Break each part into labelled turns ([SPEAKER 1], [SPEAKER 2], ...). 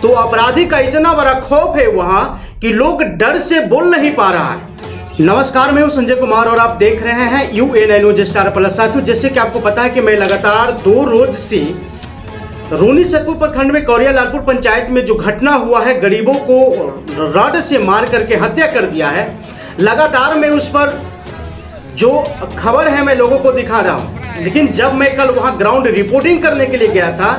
[SPEAKER 1] तो अपराधी का इतना बड़ा खौफ है वहां कि लोग डर से बोल नहीं पा रहा है। नमस्कार, मैं हूं संजय कुमार और आप देख रहे हैं UNI न्यूज स्टार प्लस। साथियों, जैसे कि आपको पता है कि मैं लगातार 2 रोज से रूनीसैदपुर प्रखंड में कौरिया लालपुर पंचायत में जो घटना हुआ है, गरीबों को रॉड से मार करके हत्या कर दिया है, लगातार मैं उस पर जो खबर है मैं लोगों को दिखा रहा हूं। लेकिन जब मैं कल वहां ग्राउंड रिपोर्टिंग करने के लिए गया था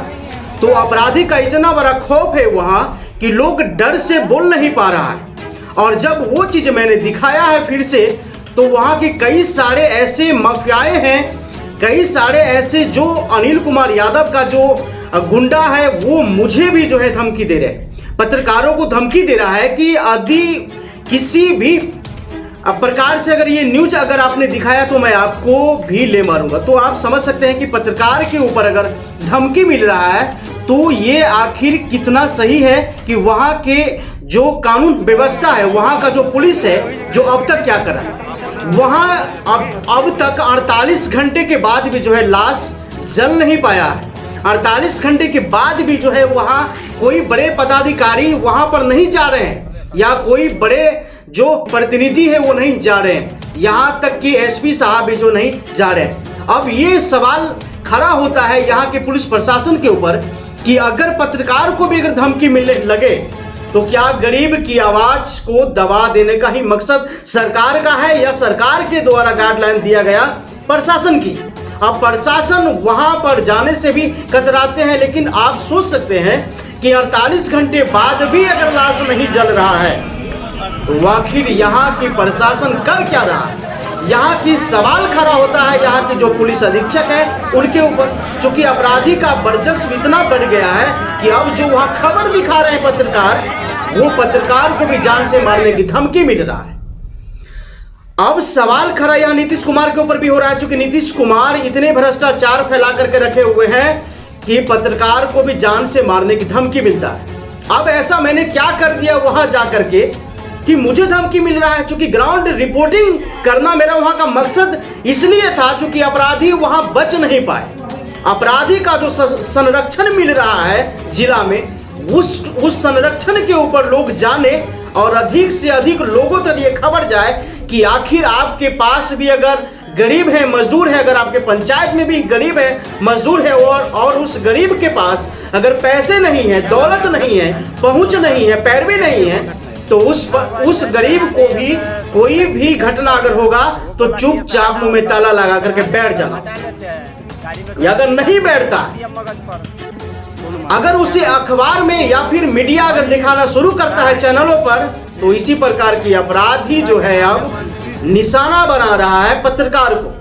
[SPEAKER 1] तो अपराधी का इतना बड़ा खौफ है वहां कि लोग डर से बोल नहीं पा रहा है। और जब वो चीज मैंने दिखाया है फिर से, तो वहां के कई सारे ऐसे माफियाए हैं, कई सारे ऐसे जो अनिल कुमार यादव का जो गुंडा है वो मुझे भी जो है धमकी दे रहे हैं, पत्रकारों को धमकी दे रहा है कि यदि किसी भी प्रकार से अगर ये न्यूज अगर आपने दिखाया तो मैं आपको भी ले मारूंगा। तो आप समझ सकते हैं कि पत्रकार के ऊपर अगर धमकी मिल रहा है तो ये आखिर कितना सही है कि वहां के जो कानून व्यवस्था है, वहां का जो पुलिस है, जो अब तक क्या कर रहा है। वहां अब तक 48 घंटे के बाद भी जो है लाश जल नहीं पाया है। 48 घंटे के बाद भी जो है वहां कोई बड़े पदाधिकारी वहां पर नहीं जा रहे हैं या कोई बड़े जो प्रतिनिधि है वो नहीं जा रहे हैं, यहां तक कि SP साहब भी जो नहीं जा रहे हैं। अब ये सवाल खड़ा होता है यहाँ के पुलिस प्रशासन के ऊपर कि अगर पत्रकार को भी अगर धमकी मिलने लगे तो क्या गरीब की आवाज को दबा देने का ही मकसद सरकार का है या सरकार के द्वारा गाइडलाइन दिया गया प्रशासन की। अब प्रशासन वहां पर जाने से भी कतराते हैं, लेकिन आप सोच सकते हैं कि 48 घंटे बाद भी अगर लाश नहीं जल रहा है तो आखिर यहाँ की प्रशासन कर क्या रहा है। यहाँ की सवाल खड़ा होता है यहाँ के जो पुलिस अधीक्षक है उनके ऊपर, चूंकि अपराधी का वर्चस्व इतना बढ़ गया है कि अब जो वहाँ खबर दिखा रहे हैं पत्रकार, वो पत्रकार को भी जान से मारने की धमकी मिल रहा है। अब सवाल खड़ा यहाँ नीतीश कुमार के ऊपर भी हो रहा है, चूंकि नीतीश कुमार इतने भ्रष्टाचार फैला करके रखे हुए हैं कि पत्रकार को भी जान से मारने की धमकी मिलता है। अब ऐसा मैंने क्या कर दिया वहां जाकर के कि मुझे धमकी मिल रहा है। चूंकि ग्राउंड रिपोर्टिंग करना मेरा वहां का मकसद इसलिए था चूंकि अपराधी वहां बच नहीं पाए। अपराधी का जो संरक्षण मिल रहा है जिला में, उस संरक्षण के ऊपर लोग जाने और अधिक से अधिक लोगों तक ये खबर जाए कि आखिर आपके पास भी अगर गरीब है, मजदूर है, अगर आपके पंचायत में भी गरीब है, मजदूर है और उस गरीब के पास अगर पैसे नहीं है, दौलत नहीं है, पहुंच नहीं है, पैरवी नहीं है, तो उस गरीब को भी कोई भी घटना अगर होगा तो चुपचाप मुंह में ताला लगा करके बैठ जाना। या अगर नहीं बैठता, अगर उसे अखबार में या फिर मीडिया अगर दिखाना शुरू करता है चैनलों पर, तो इसी प्रकार की अपराधी जो है अब निशाना बना रहा है पत्रकार को।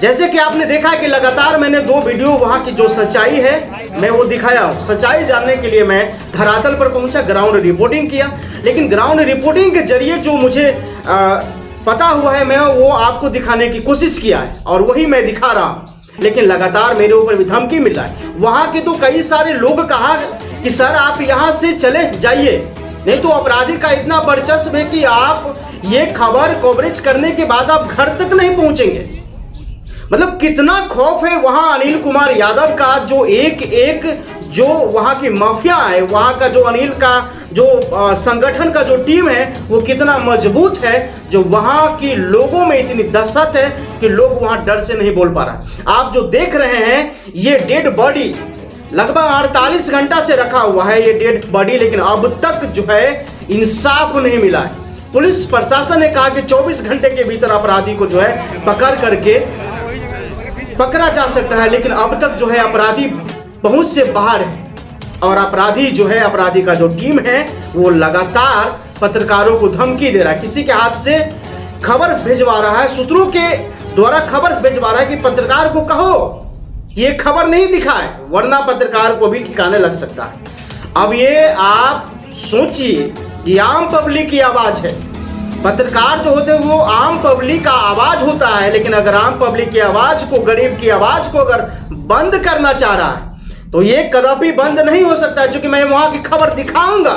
[SPEAKER 1] जैसे कि आपने देखा कि लगातार मैंने 2 वीडियो वहां की जो सच्चाई है मैं वो दिखाया हूं। सच्चाई जानने के लिए मैं धरातल पर पहुंचा, ग्राउंड रिपोर्टिंग किया, लेकिन ग्राउंड रिपोर्टिंग के जरिए जो मुझे पता हुआ है मैं वो आपको दिखाने की कोशिश किया है और वही मैं दिखा रहा हूं। लेकिन लगातार मेरे ऊपर भी धमकी मिल रहा है। वहां के तो कई सारे लोग कहा कि सर आप यहां से चले जाइए, नहीं तो अपराधी का इतना वर्चस्व है कि आप ये खबर कवरेज करने के बाद आप घर तक नहीं पहुंचेंगे। मतलब कितना खौफ है वहां अनिल कुमार यादव का, जो एक जो वहां की माफिया है, वहां का जो अनिल का जो संगठन का जो टीम है वो कितना मजबूत है, जो वहां की लोगों में इतनी दहशत है कि लोग वहां डर से नहीं बोल पा रहा। आप जो देख रहे हैं ये डेड बॉडी लगभग 48 घंटा से रखा हुआ है ये डेड बॉडी, लेकिन अब तक जो है इंसाफ नहीं मिला है। पुलिस प्रशासन ने कहा कि 24 घंटे के भीतर अपराधी को जो है पकड़ा जा सकता है, लेकिन अब तक जो है अपराधी पहुंच से बाहर है। और अपराधी जो है, अपराधी का जो टीम है वो लगातार पत्रकारों को धमकी दे रहा है, किसी के हाथ से खबर भिजवा रहा है, सूत्रों के द्वारा खबर भिजवा रहा है कि पत्रकार को कहो ये खबर नहीं दिखाए वरना पत्रकार को भी ठिकाने लग सकता है। अब ये आप सोचिए, ये आम पब्लिक की आवाज है। पत्रकार जो होते हैं वो आम पब्लिक का आवाज होता है, लेकिन अगर आम पब्लिक की आवाज को, गरीब की आवाज को अगर बंद करना चाह रहा है तो ये कदापि बंद नहीं हो सकता है, क्योंकि मैं वहां की खबर दिखाऊंगा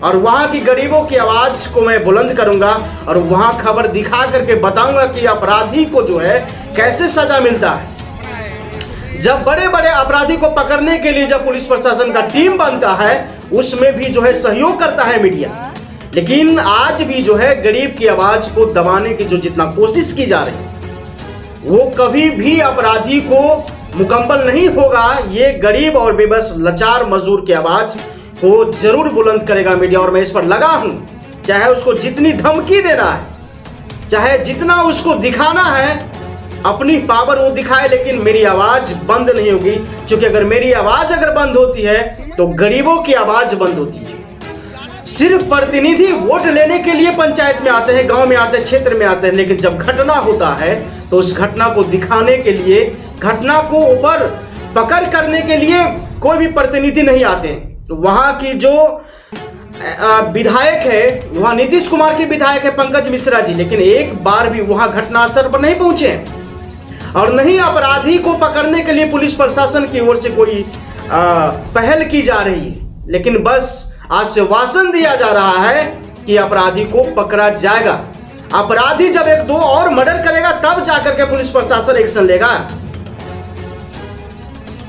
[SPEAKER 1] और वहां की गरीबों की आवाज को मैं बुलंद करूंगा और वहां खबर दिखा करके बताऊंगा कि अपराधी को जो है कैसे सजा मिलता है। जब बड़े बड़े अपराधी को पकड़ने के लिए जब पुलिस प्रशासन का टीम बनता है उसमें भी जो है सहयोग करता है मीडिया। लेकिन आज भी जो है गरीब की आवाज को दबाने की जो जितना कोशिश की जा रही है वो कभी भी अपराधी को मुकम्मल नहीं होगा। ये गरीब और बेबस लाचार मजदूर की आवाज को जरूर बुलंद करेगा मीडिया, और मैं इस पर लगा हूं। चाहे उसको जितनी धमकी देना है, चाहे जितना उसको दिखाना है, अपनी पावर वो दिखाए, लेकिन मेरी आवाज बंद नहीं होगी। क्योंकि अगर मेरी आवाज अगर बंद होती है तो गरीबों की आवाज बंद होती है। सिर्फ प्रतिनिधि वोट लेने के लिए पंचायत में आते हैं, गांव में आते हैं, क्षेत्र में आते हैं, लेकिन जब घटना होता है तो उस घटना को दिखाने के लिए, घटना को ऊपर पकड़ करने के लिए कोई भी प्रतिनिधि नहीं आते। तो वहां की जो विधायक है, वहां नीतीश कुमार के विधायक है पंकज मिश्रा जी, लेकिन एक बार भी वहां घटनास्थल पर नहीं पहुंचे और नहीं अपराधी को पकड़ने के लिए पुलिस प्रशासन की ओर से कोई पहल की जा रही है। लेकिन बस आश्वासन दिया जा रहा है कि अपराधी को पकड़ा जाएगा। अपराधी जब एक दो और मर्डर करेगा तब जाकर के पुलिस प्रशासन एक्शन लेगा।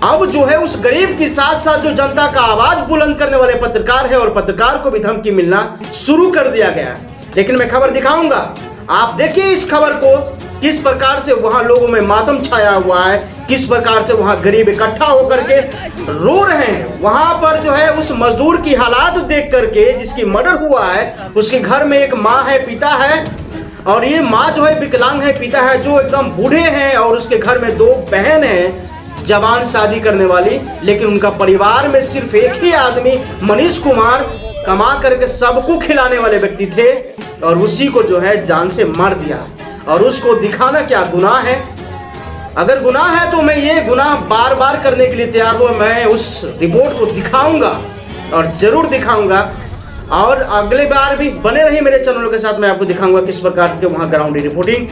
[SPEAKER 1] अब जो है उस गरीब के साथ साथ जो जनता का आवाज बुलंद करने वाले पत्रकार है, और पत्रकार को भी धमकी मिलना शुरू कर दिया गया है। लेकिन मैं खबर दिखाऊंगा, आप देखिए इस खबर को, किस प्रकार से वहां लोगों में मातम छाया हुआ है, किस प्रकार से वहां गरीब इकट्ठा होकर के रो रहे हैं। वहां पर जो है उस मजदूर की हालात देख करके, जिसकी मर्डर हुआ है, उसके घर में एक माँ है, पिता है, और ये माँ जो है विकलांग है, पिता है जो एकदम बूढ़े हैं, और उसके घर में दो बहन हैं जवान शादी करने वाली। लेकिन उनका परिवार में सिर्फ एक ही आदमी मनीष कुमार कमा करके सबको खिलाने वाले व्यक्ति थे, और उसी को जो है जान से मार दिया। और उसको दिखाना क्या गुनाह है? अगर गुनाह है तो मैं ये गुनाह बार बार करने के लिए तैयार हूं। मैं उस रिपोर्ट को दिखाऊंगा और जरूर दिखाऊंगा, और अगले बार भी बने रहिए मेरे चैनल के साथ। मैं आपको दिखाऊंगा किस प्रकार के वहां ग्राउंड रिपोर्टिंग